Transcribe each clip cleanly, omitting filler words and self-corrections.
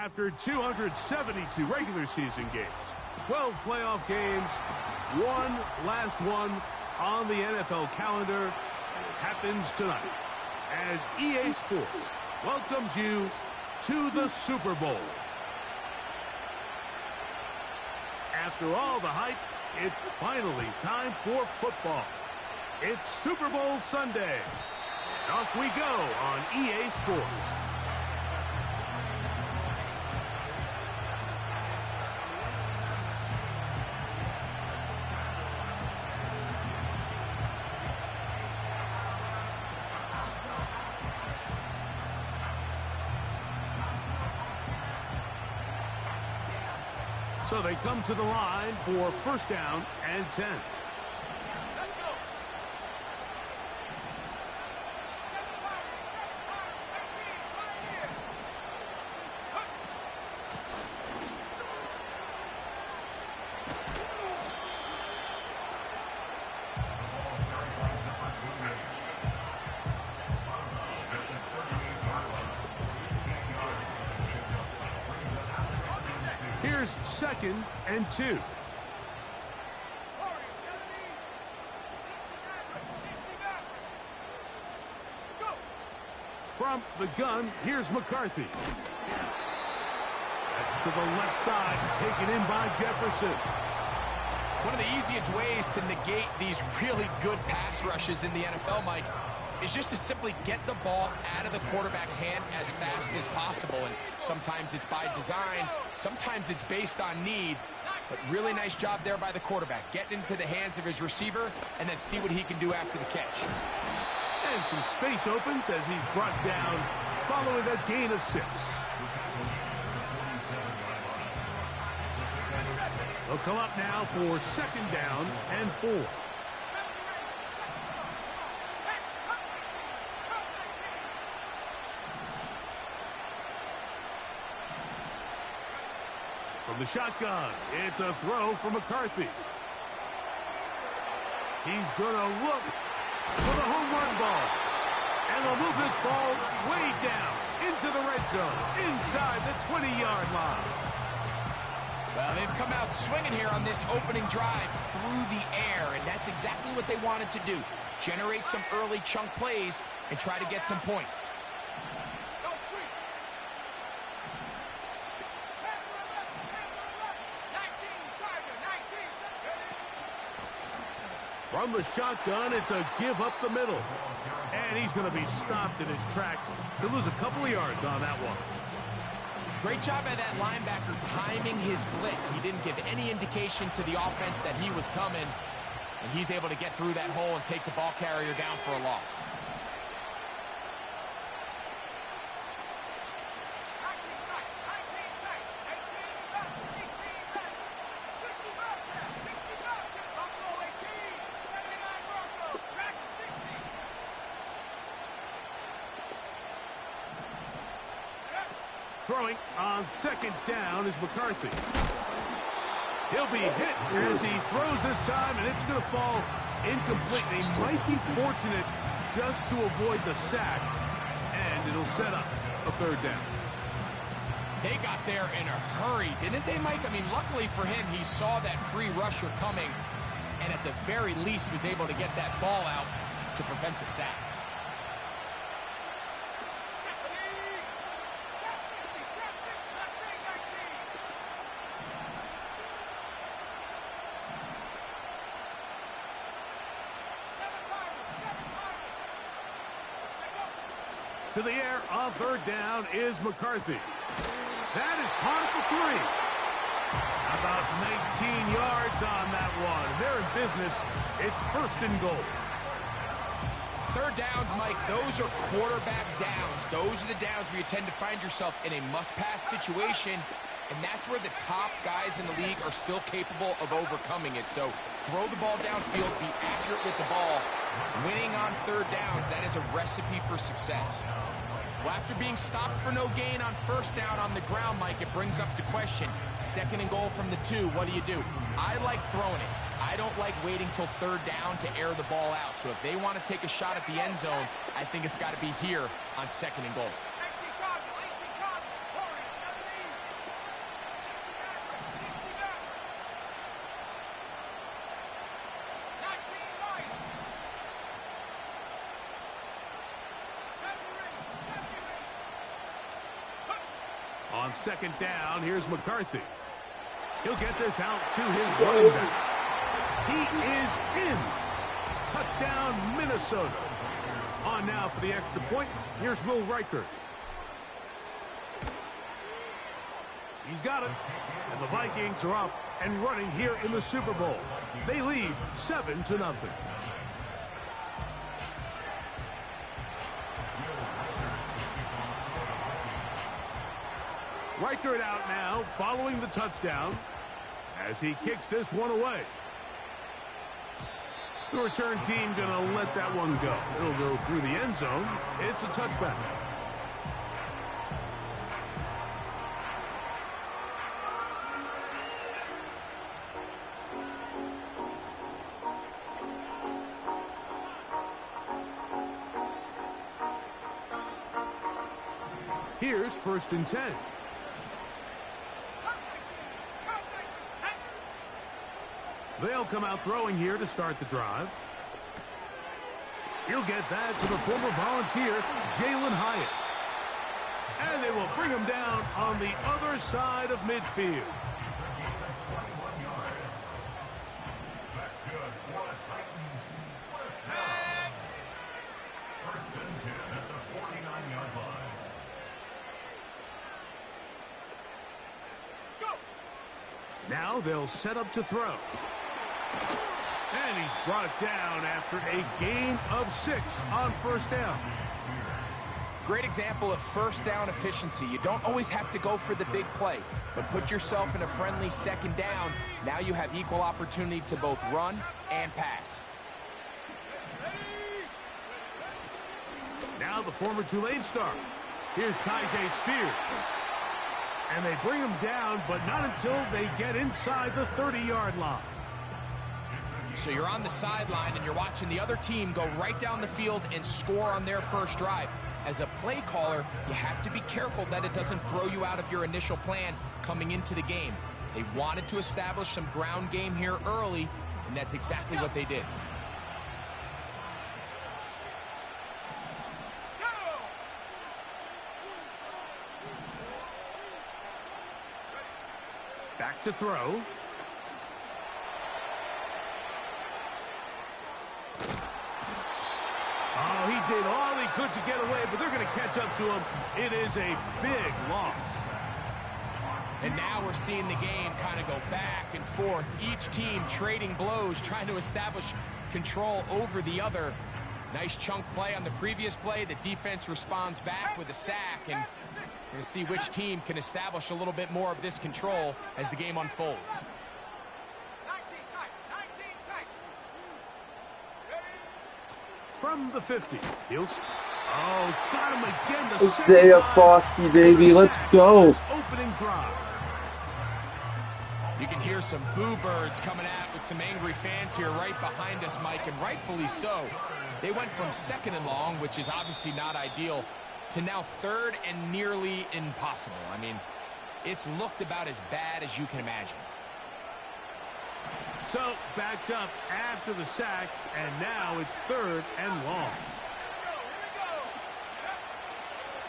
After 272 regular season games, 12 playoff games, one last one on the NFL calendar, and it happens tonight as EA Sports welcomes you to the Super Bowl. After all the hype, it's finally time for football. It's Super Bowl Sunday. And off we go on EA Sports. So they come to the line for first down and 10. Here's second and 2. From the gun, here's McCarthy. That's to the left side, taken in by Jefferson. One of the easiest ways to negate these really good pass rushes in the NFL, Mike, is just to simply get the ball out of the quarterback's hand as fast as possible. And sometimes it's by design, sometimes it's based on need. But really nice job there by the quarterback, getting into the hands of his receiver and then see what he can do after the catch. And some space opens as he's brought down following a gain of 6. They'll come up now for second down and 4. From the shotgun, it's a throw from McCarthy. He's going to look for the home run ball. And they'll move this ball way down into the red zone, inside the 20-yard line. Well, they've come out swinging here on this opening drive through the air, and that's exactly what they wanted to do. Generate some early chunk plays and try to get some points. From the shotgun, it's a give up the middle. And he's going to be stopped in his tracks. He'll lose a couple of yards on that one. Great job by that linebacker timing his blitz. He didn't give any indication to the offense that he was coming. And he's able to get through that hole and take the ball carrier down for a loss. Throwing on second down is McCarthy. He'll be hit as he throws this time, and it's going to fall incomplete. He might be fortunate just to avoid the sack, and it'll set up a third down. They got there in a hurry, didn't they, Mike? I mean, luckily for him, he saw that free rusher coming, and at the very least was able to get that ball out to prevent the sack. To the air on third down is McCarthy. That is caught at the 3. About 19 yards on that one. They're in business. It's first and goal. Third downs, Mike, those are quarterback downs. Those are the downs where you tend to find yourself in a must-pass situation, and that's where the top guys in the league are still capable of overcoming it. So throw the ball downfield, be accurate with the ball. Winning on third downs, that is a recipe for success. Well, after being stopped for no gain on first down on the ground, Mike, it brings up the question, second and goal from the 2, what do? I like throwing it. I don't like waiting till third down to air the ball out. So if they want to take a shot at the end zone, I think it's got to be here on second and goal. On second down, here's McCarthy. He'll get this out to his running back. He is in. Touchdown, Minnesota. On now for the extra point, here's Will Riker. He's got it. And the Vikings are off and running here in the Super Bowl. They lead 7-0. Riker it out now, following the touchdown, as he kicks this one away. The return team going to let that one go. It'll go through the end zone. It's a touchback. Here's 1st and 10. They'll come out throwing here to start the drive. He'll get that to the former Volunteer, Jalen Hyatt. And they will bring him down on the other side of midfield. Now they'll set up to throw. And he's brought down after a gain of 6 on 1st down. Great example of 1st down efficiency. You don't always have to go for the big play, but put yourself in a friendly 2nd down. Now you have equal opportunity to both run and pass. Now the former Tulane star. Here's Tyjae Spears. And they bring him down, but not until they get inside the 30-yard line. So you're on the sideline and you're watching the other team go right down the field and score on their first drive. As a play caller, you have to be careful that it doesn't throw you out of your initial plan coming into the game. They wanted to establish some ground game here early, and that's exactly what they did. Back to throw. Oh, he did all he could to get away, but they're going to catch up to him. It is a big loss. And now we're seeing the game kind of go back and forth. Each team trading blows, trying to establish control over the other. Nice chunk play on the previous play. The defense responds back with a sack, and we're going to see which team can establish a little bit more of this control as the game unfolds. From the 50, he'll... Oh, got him again. Isaiah Foskey, baby, let's go. Opening drive. You can hear some boo birds coming out with some angry fans here right behind us, Mike, and rightfully so. They went from 2nd and long, which is obviously not ideal, to now 3rd and nearly impossible. I mean, it's looked about as bad as you can imagine. So, backed up after the sack, and now it's 3rd and long.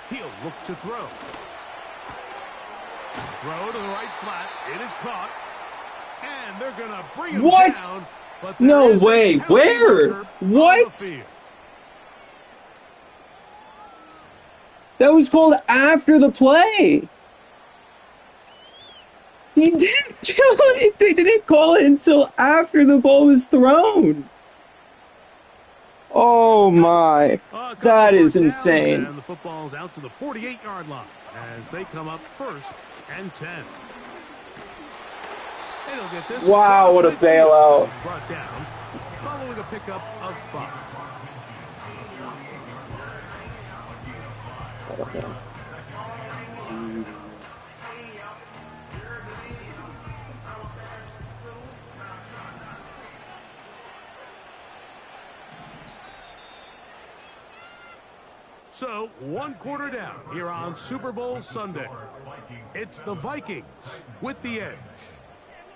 He'll look to throw. Throw to the right flat. It is caught. And they're going to bring him down. But no way. Where? What? That was called after the play. He didn't kill it. They didn't call it until after the ball was thrown. Oh my. That is insane. And the football's out to the 48-yard line as they come up 1st and 10. They'll get this. Wow, what a bailout. Brought down following a pickup of 5. So, 1 quarter down here on Super Bowl Sunday. It's the Vikings with the edge.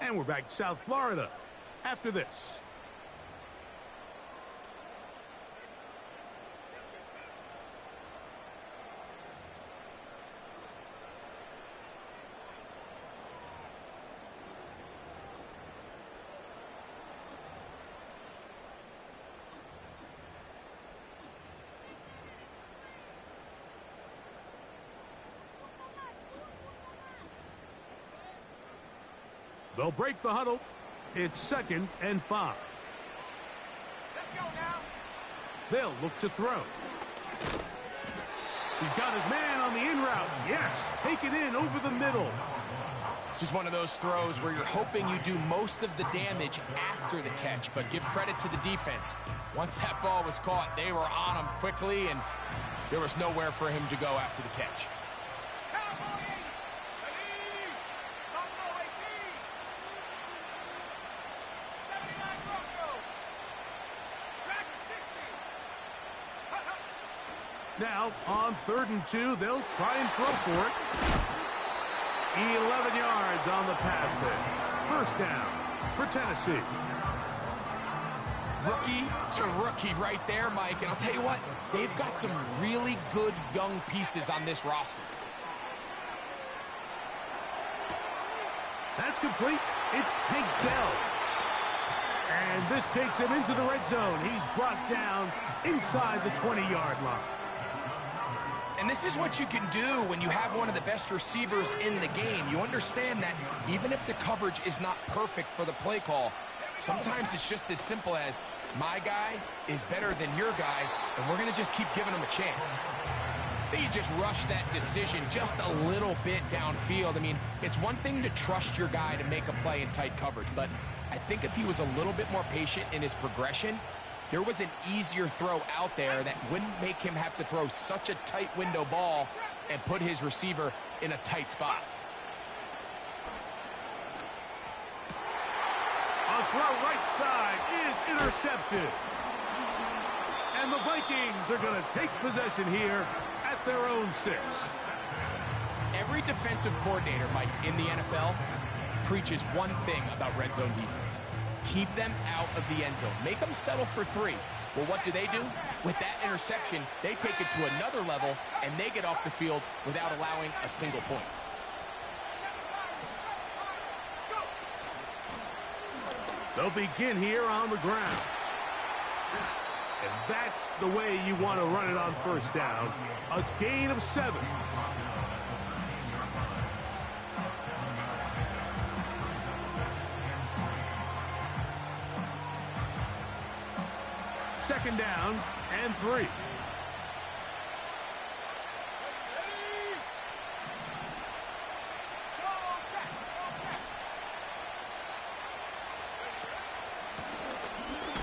And we're back to South Florida after this. They'll break the huddle. It's 2nd and 5. Let's go now. They'll look to throw. He's got his man on the in route. Yes, take it in over the middle. This is one of those throws where you're hoping you do most of the damage after the catch, but give credit to the defense. Once that ball was caught, they were on him quickly, and there was nowhere for him to go after the catch. Now, on 3rd and 2, they'll try and throw for it. 11 yards on the pass there. 1st down for Tennessee. Rookie to rookie right there, Mike. And I'll tell you what, they've got some really good young pieces on this roster. That's complete. It's Tank Dell. And this takes him into the red zone. He's brought down inside the 20-yard line. And this is what you can do when you have one of the best receivers in the game. You understand that even if the coverage is not perfect for the play call, sometimes it's just as simple as my guy is better than your guy, and we're going to just keep giving him a chance. They just rush that decision just a little bit downfield. I mean, it's one thing to trust your guy to make a play in tight coverage, but I think if he was a little bit more patient in his progression, there was an easier throw out there that wouldn't make him have to throw such a tight window ball and put his receiver in a tight spot. A throw right side is intercepted. And the Vikings are going to take possession here at their own 6. Every defensive coordinator, Mike, in the NFL preaches one thing about red zone defense. Keep them out of the end zone. Make them settle for 3. Well, what do? With that interception, they take it to another level, and they get off the field without allowing a single point. They'll begin here on the ground. And that's the way you want to run it on 1st down. A gain of 7. Second down and 3.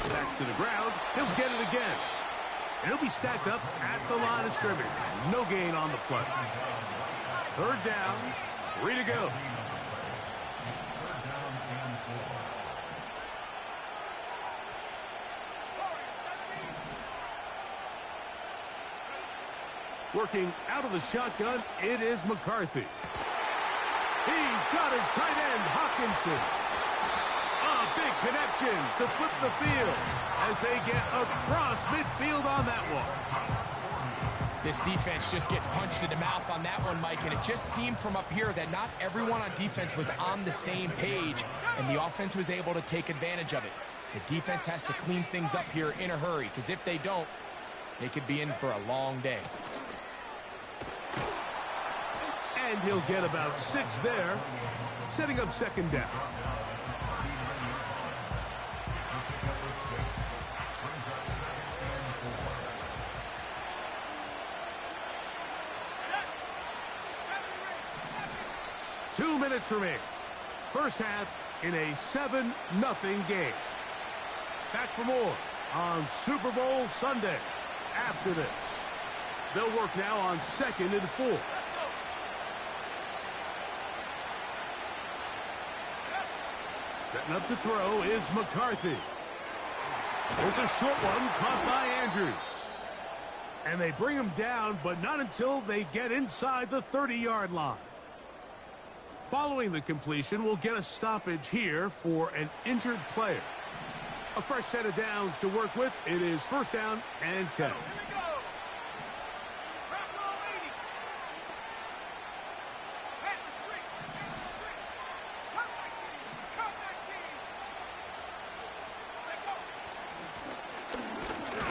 Back to the ground. He'll get it again. And he'll be stacked up at the line of scrimmage. No gain on the play. 3rd down, 3 to go. Working out of the shotgun, it is McCarthy. He's got his tight end, Hawkinson. A big connection to flip the field as they get across midfield on that one. This defense just gets punched in the mouth on that one, Mike, and it just seemed from up here that not everyone on defense was on the same page, and the offense was able to take advantage of it. The defense has to clean things up here in a hurry, because if they don't, they could be in for a long day. And he'll get about 6 there, setting up 2nd down. Two minutes remaining. First half in a 7-0 game. Back for more on Super Bowl Sunday after this. They'll work now on 2nd and 4. Setting up to throw is McCarthy. There's a short one caught by Andrews. And they bring him down, but not until they get inside the 30-yard line. Following the completion, we'll get a stoppage here for an injured player. A fresh set of downs to work with. It is 1st down and 10.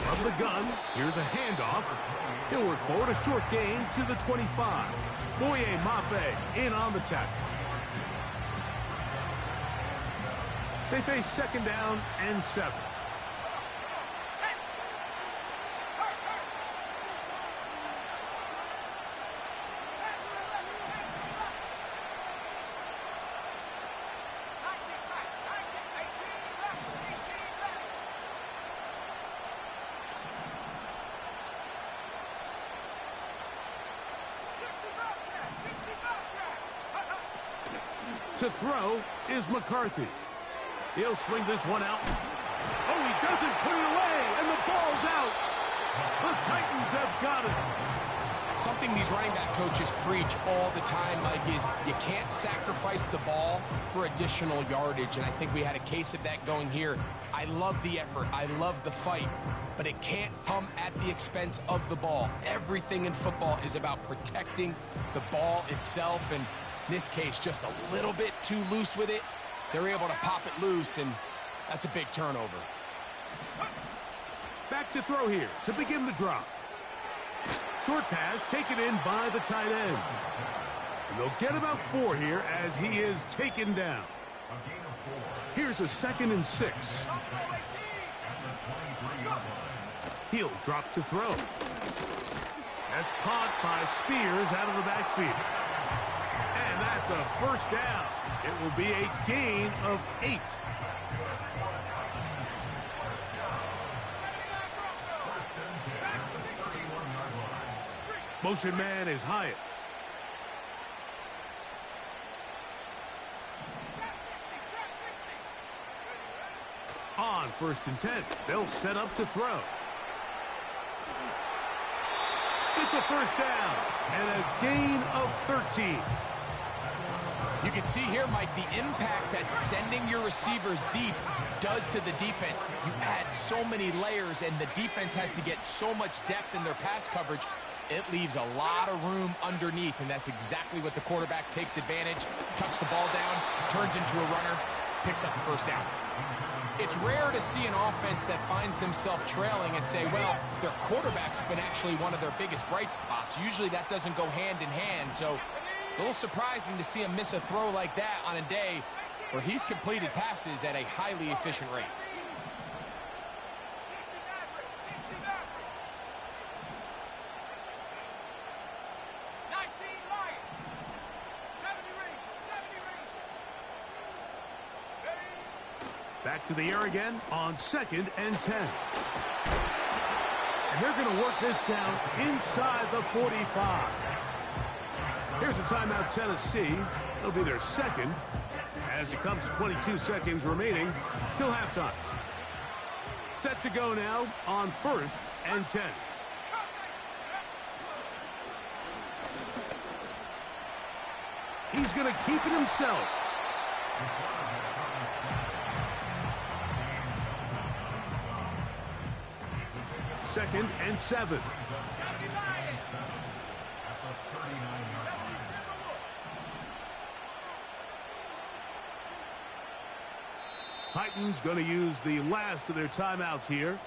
From the gun, here's a handoff. He'll work forward, a short gain to the 25. Boye Mafe in on the tackle. They face 2nd down and 7. To throw is McCarthy. He'll swing this one out. Oh, he doesn't put it away, and the ball's out. The Titans have got it. Something these running back coaches preach all the time, Mike, is you can't sacrifice the ball for additional yardage, and I think we had a case of that going here. I love the effort. I love the fight, but it can't come at the expense of the ball. Everything in football is about protecting the ball itself, and in this case, just a little bit too loose with it. They're able to pop it loose, and that's a big turnover. Back to throw here to begin the drop. Short pass taken in by the tight end. And they'll get about 4 here as he is taken down. Here's a 2nd and 6. He'll drop to throw. That's caught by Spears out of the backfield. And that's a 1st down. It will be a gain of 8. Motion man is Hyatt. On 1st and 10, they'll set up to throw. It's a 1st down and a gain of 13. You can see here, Mike, the impact that sending your receivers deep does to the defense. You add so many layers, and the defense has to get so much depth in their pass coverage. It leaves a lot of room underneath, and that's exactly what the quarterback takes advantage. Tucks the ball down, turns into a runner, picks up the 1st down. It's rare to see an offense that finds themselves trailing and say, well, their quarterback's been actually one of their biggest bright spots. Usually that doesn't go hand in hand, so it's a little surprising to see him miss a throw like that on a day where he's completed passes at a highly efficient rate. Back to the air again on 2nd and 10. And they're going to work this down inside the 45. Here's a timeout, Tennessee. It'll be their 2nd as it comes to 22 seconds remaining till halftime. Set to go now on 1st and 10. He's going to keep it himself. Second and 7. Titans going to use the last of their timeouts here.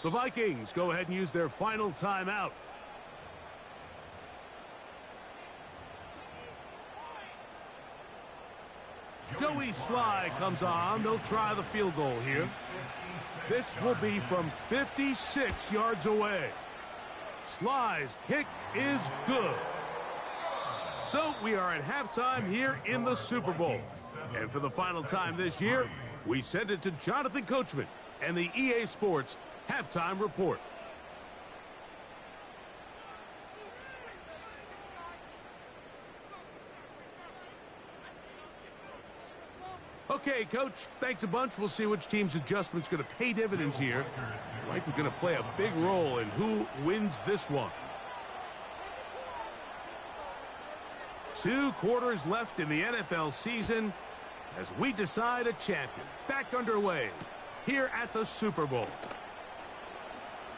The Vikings go ahead and use their final timeout. Joey Sly comes on. They'll try the field goal here. This will be from 56 yards away. Sly's kick is good. So we are at halftime here in the Super Bowl. And for the final time this year, we send it to Jonathan Coachman and the EA Sports Halftime Report. Okay, Coach, thanks a bunch. We'll see which team's adjustment's going to pay dividends here. Mike, we're going to play a big role in who wins this one. 2 quarters left in the NFL season as we decide a champion. Back underway here at the Super Bowl.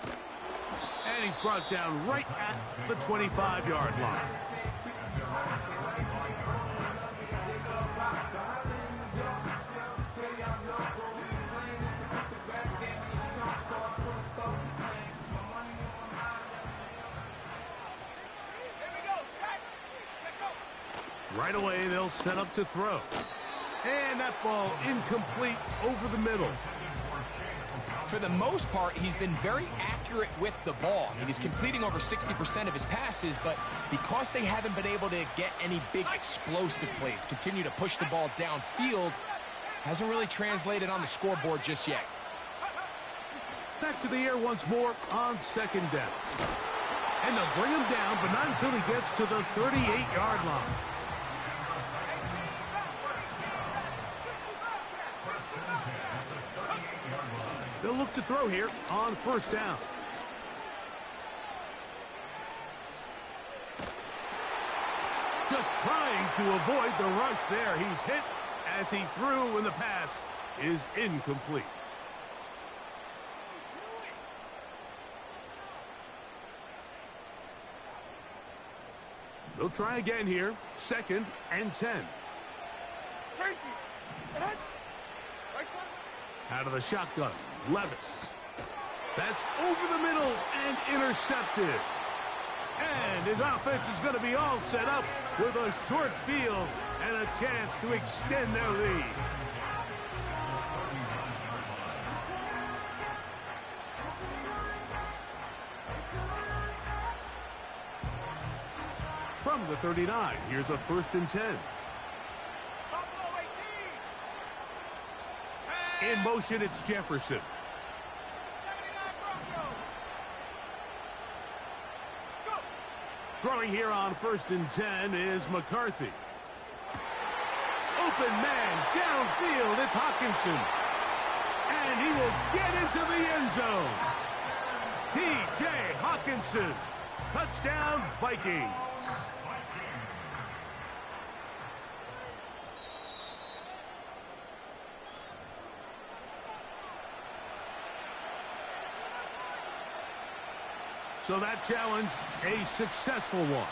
And he's brought down right at the 25-yard line. Right away, they'll set up to throw. And that ball incomplete over the middle. For the most part, he's been very accurate with the ball. I mean, he's completing over 60% of his passes, but because they haven't been able to get any big explosive plays, continue to push the ball downfield, hasn't really translated on the scoreboard just yet. Back to the air once more on second down. And they'll bring him down, but not until he gets to the 38-yard line. They'll look to throw here on first down. Just trying to avoid the rush there. He's hit as he threw when the pass is incomplete. They'll try again here. 2nd and 10. Out of the shotgun, Levis. That's over the middle and intercepted. And his offense is going to be all set up with a short field and a chance to extend their lead. From the 39, here's a 1st and 10. In motion, it's Jefferson. Throwing here on 1st and 10 is McCarthy. Open man, downfield, it's Hawkinson. And he will get into the end zone. T.J. Hawkinson, touchdown Vikings. So that challenge, a successful one.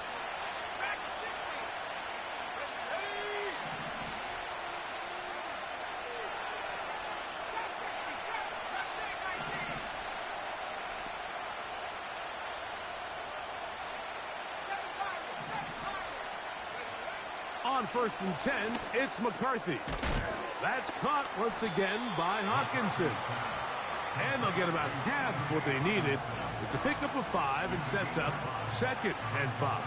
On 1st and 10, it's McCarthy. That's caught once again by Hawkinson. And they'll get about half of what they needed. It's a pickup of 5 and sets up 2nd and 5.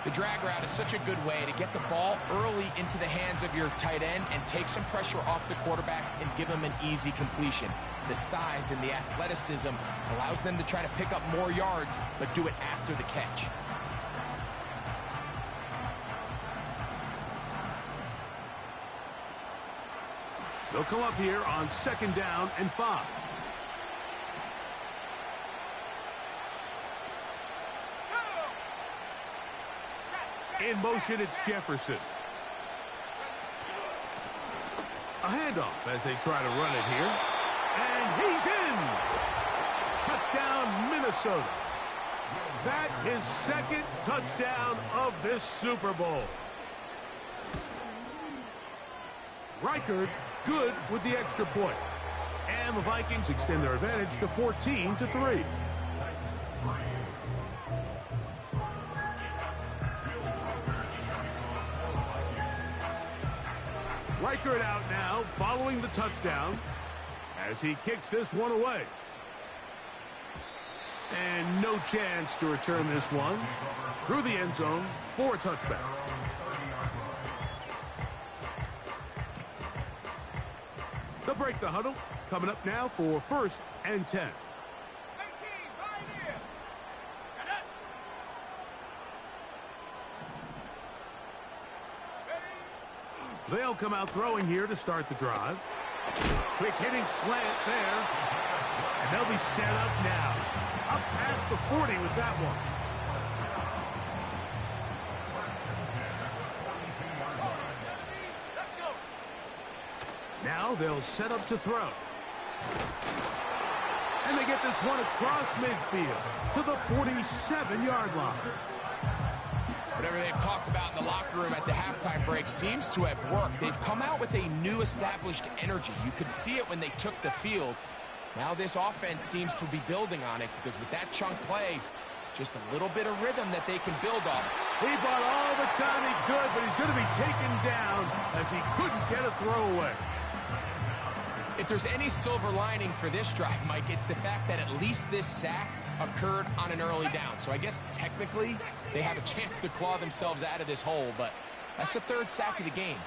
The drag route is such a good way to get the ball early into the hands of your tight end and take some pressure off the quarterback and give him an easy completion. The size and the athleticism allows them to try to pick up more yards, but do it after the catch. They'll come up here on 2nd down and 5. In motion, it's Jefferson. A handoff as they try to run it here. And he's in! Touchdown, Minnesota. That is 2nd touchdown of this Super Bowl. Reichard good with the extra point. And the Vikings extend their advantage to 14-3. Reichard out now following the touchdown as he kicks this one away. And no chance to return this one through the end zone for a touchback. They'll break the huddle. Coming up now for 1st and 10. They'll come out throwing here to start the drive. Quick hitting slant there. And they'll be set up now. Up past the 40 with that one. Now they'll set up to throw. And they get this one across midfield to the 47-yard line. Whatever they've talked about in the locker room at the halftime break seems to have worked. They've come out with a new established energy. You could see it when they took the field. Now this offense seems to be building on it because with that chunk play, Just a little bit of rhythm that they can build off. He bought all the time he could, but he's going to be taken down as he couldn't get a throwaway. If there's any silver lining for this drive, Mike, it's the fact that at least this sack occurred on an early down. So I guess technically they have a chance to claw themselves out of this hole, but that's the third sack of the game.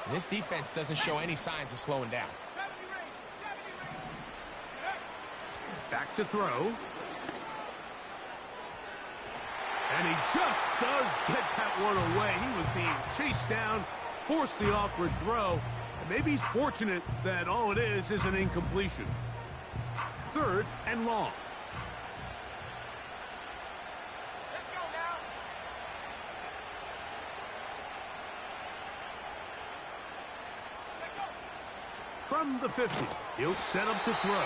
And this defense doesn't show any signs of slowing down. Back to throw. And he just does get that one away. He was being chased down, forced the awkward throw. And maybe he's fortunate that all it is an incompletion. Third and long. Let's go now. From the 50, he'll set up to throw.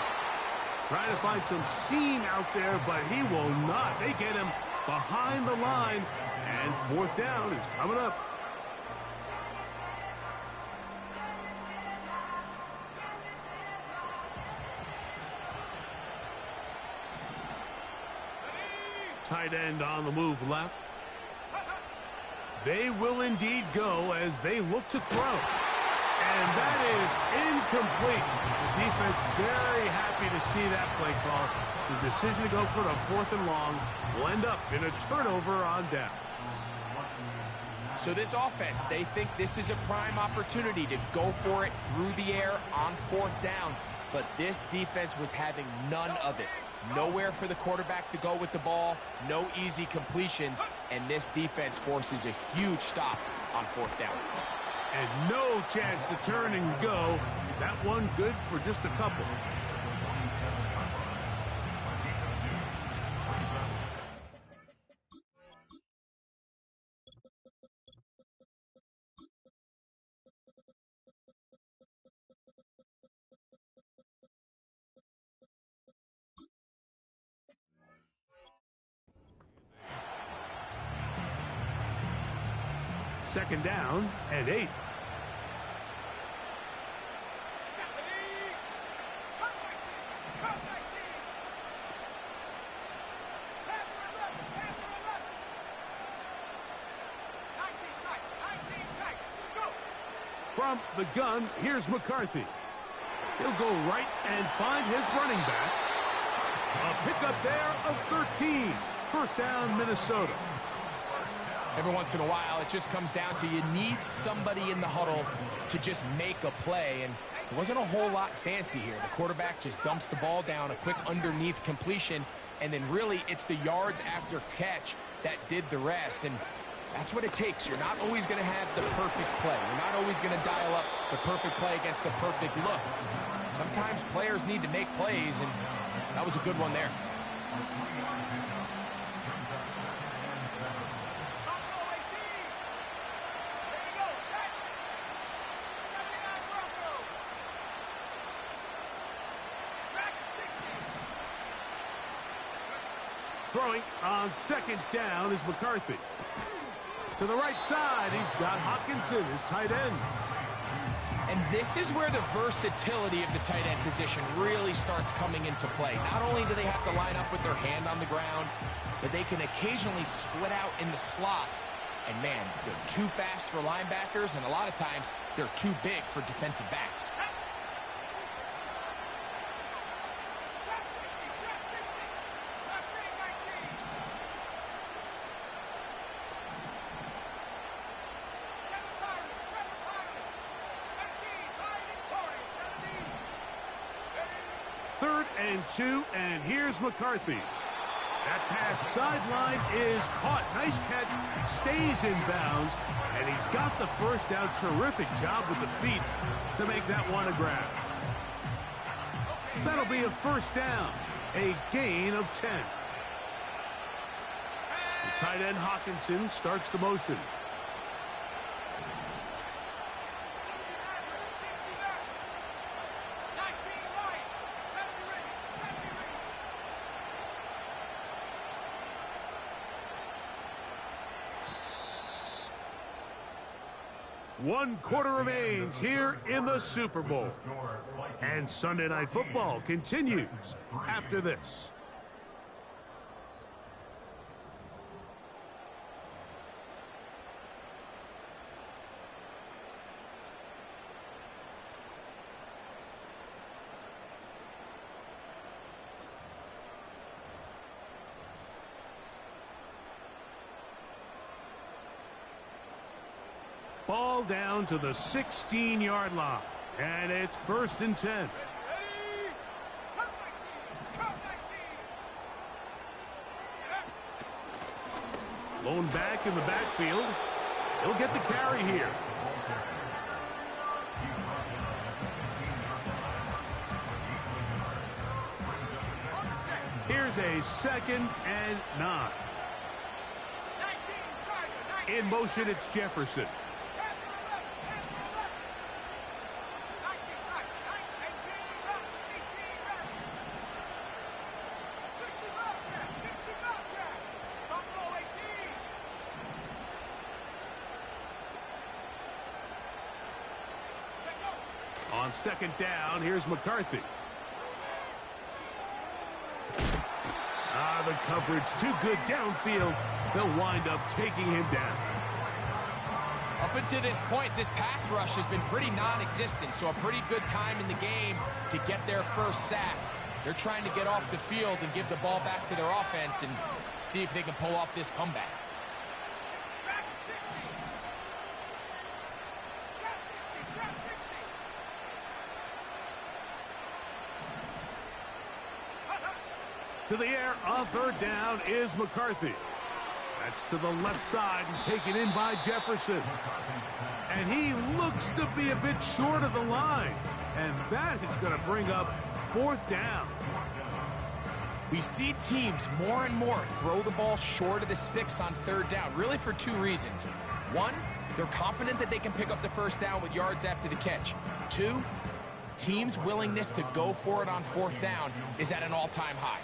Trying to find some seam out there, but he will not. They get him behind the line, and fourth down is coming up. Tight end on the move left. They will indeed go as they look to throw. And that is incomplete. The defense very happy to see that play call. The decision to go for the fourth and long will end up in a turnover on down. So this offense, they think this is a prime opportunity to go for it through the air on fourth down. But this defense was having none of it. Nowhere for the quarterback to go with the ball, no easy completions, and this defense forces a huge stop on fourth down. And no chance to turn and go. That one good for just a couple. Second down and 8. From the gun, here's McCarthy. He'll go right and find his running back. A pickup there of 13. First down, Minnesota. Every once in a while, it just comes down to you need somebody in the huddle to just make a play, and it wasn't a whole lot fancy here. The quarterback just dumps the ball down, a quick underneath completion, and then really it's the yards after catch that did the rest, and that's what it takes. You're not always going to have the perfect play. You're not always going to dial up the perfect play against the perfect look. Sometimes players need to make plays, and that was a good one there. Throwing on second down is McCarthy. To the right side, he's got Hockenson, his tight end. And this is where the versatility of the tight end position really starts coming into play. Not only do they have to line up with their hand on the ground, but they can occasionally split out in the slot. And man, they're too fast for linebackers, and a lot of times they're too big for defensive backs. Third and 2, and here's McCarthy. That pass sideline is caught. Nice catch, stays in bounds, and he's got the first down. Terrific job with the feet to make that one a grab. That'll be a first down, a gain of 10. The tight end Hockenson starts the motion. One quarter remains here in the Super Bowl. And Sunday Night Football continues after this. Ball down to the 16-yard line. And it's 1st and 10. Ready? Come, my team! Come, my team! Lone back in the backfield. He'll get the carry here. Here's a 2nd and 9. 19, Tiger, 19. In motion, it's Jefferson. 19, Tiger, 18, up, 18, up. 60 Bobcat, 60 Bobcat. Buffalo 18. Let go. On 2nd down, here's McCarthy. The coverage too good downfield. They'll wind up taking him down. Up until this point, this pass rush has been pretty non-existent, so a pretty good time in the game to get their first sack. They're trying to get off the field and give the ball back to their offense and see if they can pull off this comeback. Trap 60. Trap 60, trap 60. To the air on 3rd down is McCarthy. That's to the left side and taken in by Jefferson. And he looks to be a bit short of the line. And that is going to bring up 4th down. We see teams more and more throw the ball short of the sticks on 3rd down, really for 2 reasons. 1, they're confident that they can pick up the 1st down with yards after the catch. 2, teams' willingness to go for it on 4th down is at an all-time high.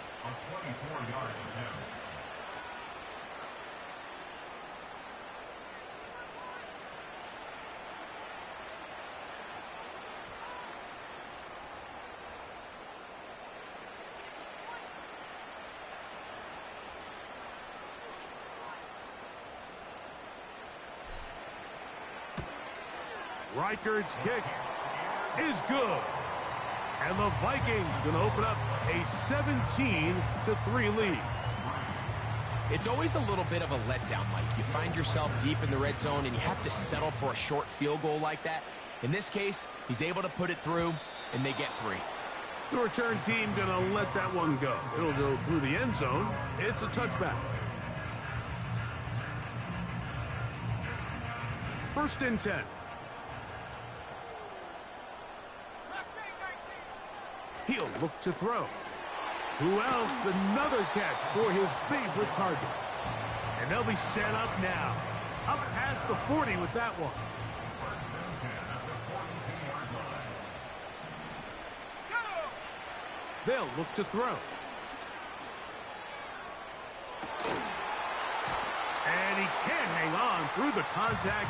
Reichard's kick is good. And the Vikings going to open up a 17-3 lead. It's always a little bit of a letdown, Mike. You find yourself deep in the red zone and you have to settle for a short field goal like that. In this case, he's able to put it through, and they get 3. The return team going to let that one go. It'll go through the end zone. It's a touchback. 1st and 10. Left wing 19. He'll look to throw. Who else? Another catch for his favorite target. And they'll be set up now. Up past the 40 with that one. They'll look to throw. And he can't hang on through the contact.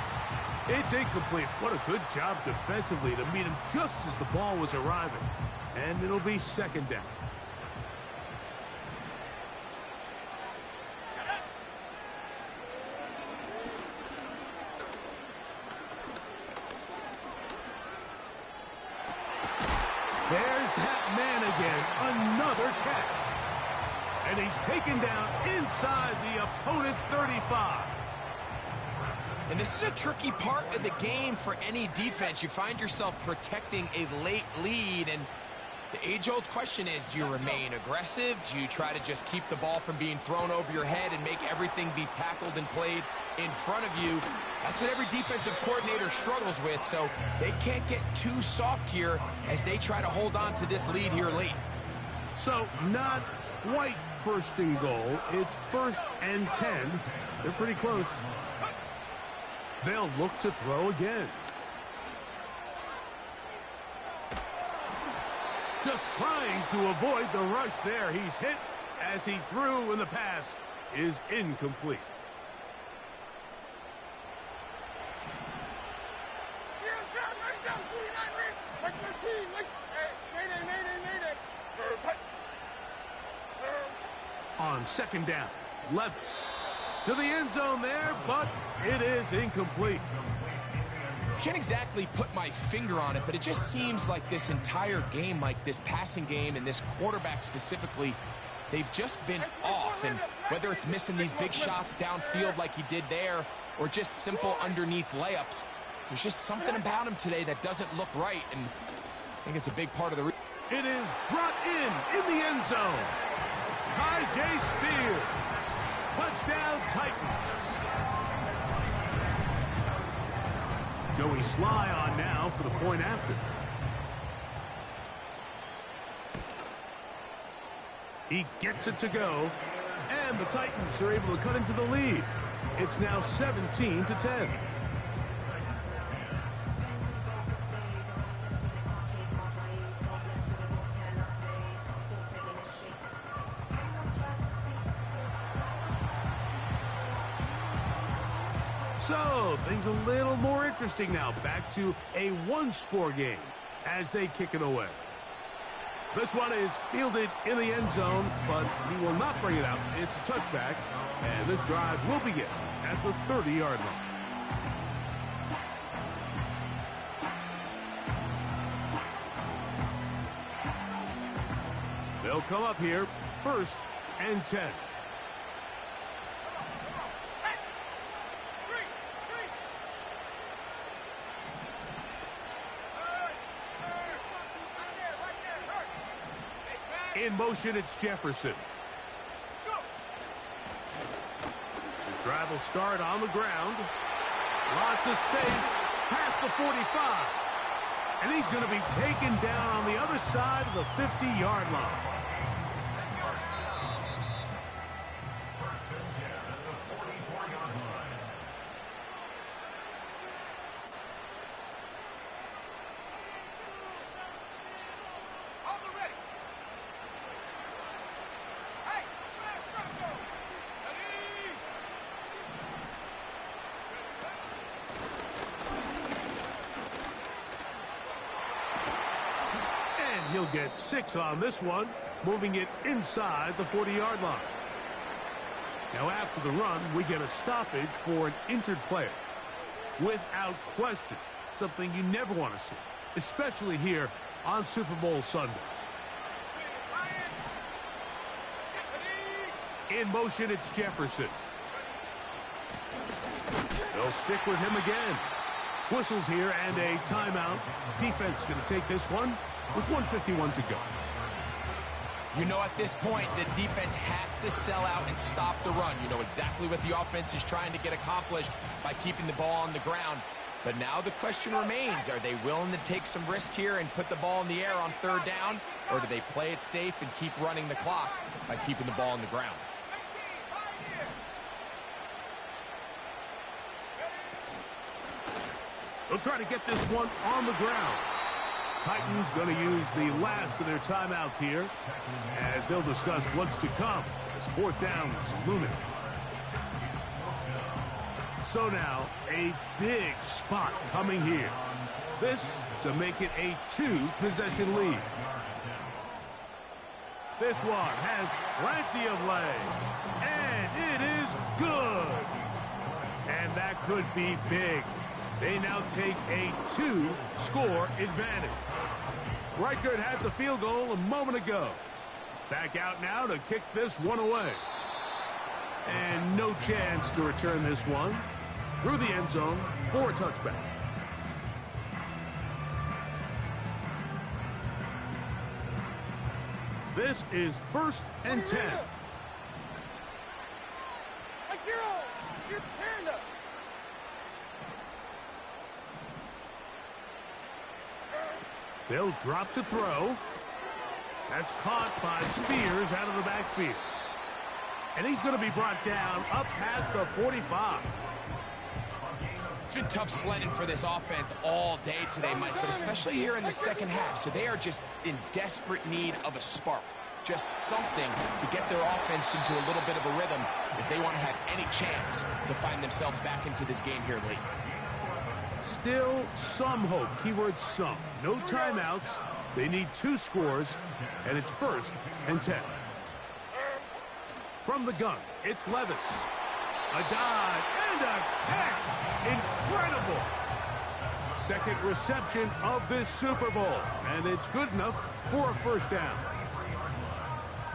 It's incomplete. What a good job defensively to meet him just as the ball was arriving. And it'll be 2nd down. There's that man again. Another catch. And he's taken down inside the opponent's 35. And this is a tricky part of the game for any defense. You find yourself protecting a late lead, and the age-old question is, do you remain aggressive? Do you try to just keep the ball from being thrown over your head and make everything be tackled and played in front of you? That's what every defensive coordinator struggles with, so they can't get too soft here as they try to hold on to this lead here late. So not quite 1st and goal. It's 1st and 10. They're pretty close. They'll look to throw again. Just trying to avoid the rush there. He's hit as he threw, and the pass is incomplete. On 2nd down, left to the end zone there, but it is incomplete. Can't exactly put my finger on it, but it just seems like this entire game, like this passing game and this quarterback specifically, they've just been off. And whether it's missing these big shots downfield like he did there or just simple underneath layups, There's just something about him today that doesn't look right, and I think it's a big part of the reason. It is brought in the end zone. Najee Spears. Touchdown, Titans. Joey Sly on now for the point after. He gets it to go, and the Titans are able to cut into the lead. It's now 17-10. So, things a little more interesting now. Back to a one-score game as they kick it away. This one is fielded in the end zone, but he will not bring it out. It's a touchback, and this drive will begin at the 30-yard line. They'll come up here, 1st and 10. In motion, it's Jefferson. His drive will start on the ground. Lots of space past the 45. And he's going to be taken down on the other side of the 50-yard line. He'll get 6 on this one, moving it inside the 40-yard line. Now after the run, we get a stoppage for an injured player. Without question, something you never want to see, especially here on Super Bowl Sunday. In motion, it's Jefferson. They'll stick with him again. Whistles here and a timeout. Defense going to take this one with 1:51 to go. You know, at this point, the defense has to sell out and stop the run. You know exactly what the offense is trying to get accomplished by keeping the ball on the ground. But now the question remains, are they willing to take some risk here and put the ball in the air on 3rd down? Or do they play it safe and keep running the clock by keeping the ball on the ground? They'll try to get this one on the ground. Titans going to use the last of their timeouts here as they'll discuss what's to come as 4th down is looming. So now a big spot coming here. This to make it a 2-possession lead. This one has plenty of leg, and it is good. And that could be big. They now take a 2-score advantage. Reichert had the field goal a moment ago. It's back out now to kick this one away. And no chance to return this one through the end zone for a touchback. This is 1st and 10. They'll drop to throw. That's caught by Spears out of the backfield. And he's going to be brought down up past the 45. It's been tough sledding for this offense all day today, Mike, but especially here in the second half. So they are just in desperate need of a spark. Just something to get their offense into a little bit of a rhythm if they want to have any chance to find themselves back into this game here late. Still some hope. Keyword some. No timeouts. They need 2 scores, and it's 1st and 10. From the gun, it's Levis. A dive and a catch. Incredible. 2nd reception of this Super Bowl, and it's good enough for a 1st down.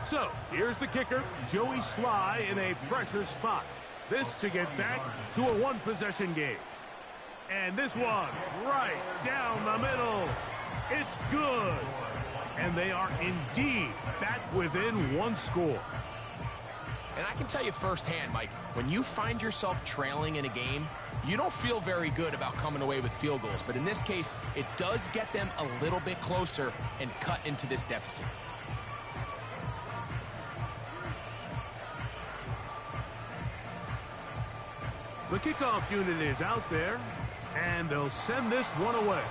So, here's the kicker, Joey Sly in a pressure spot. This to get back to a 1-possession game. And this one, right down the middle. It's good. And they are indeed back within one score. And I can tell you firsthand, Mike, when you find yourself trailing in a game, you don't feel very good about coming away with field goals. But in this case, it does get them a little bit closer and cut into this deficit. The kickoff unit is out there, and they'll send this one away.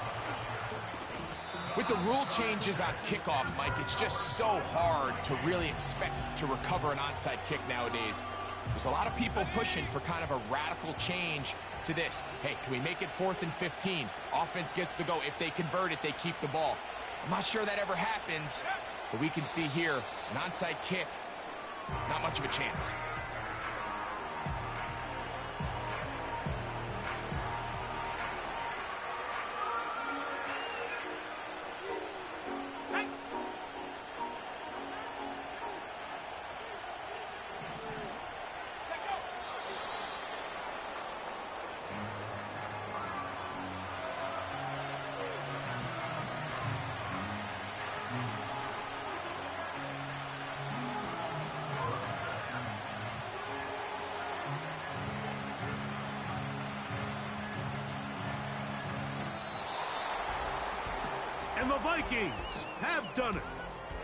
With the rule changes on kickoff, Mike, it's just so hard to really expect to recover an onside kick nowadays. There's a lot of people pushing for kind of a radical change to this. Hey, can we make it 4th and 15? Offense gets to go. If they convert it, they keep the ball. I'm not sure that ever happens, but we can see here an onside kick, not much of a chance. And the Vikings have done it.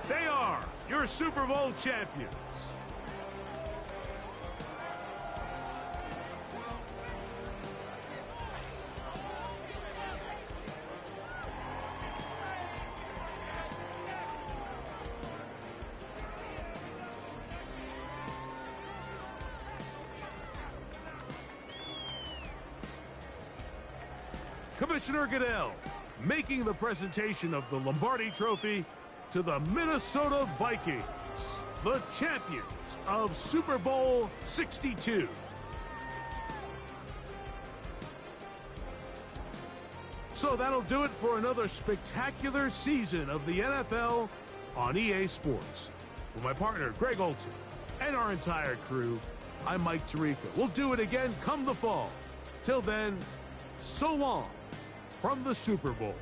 They are your Super Bowl champions. Commissioner Goodell making the presentation of the Lombardi Trophy to the Minnesota Vikings, the champions of Super Bowl 62. So that'll do it for another spectacular season of the NFL on EA Sports. For my partner, Greg Olson, and our entire crew, I'm Mike Tirico. We'll do it again come the fall. Till then, so long from the Super Bowl.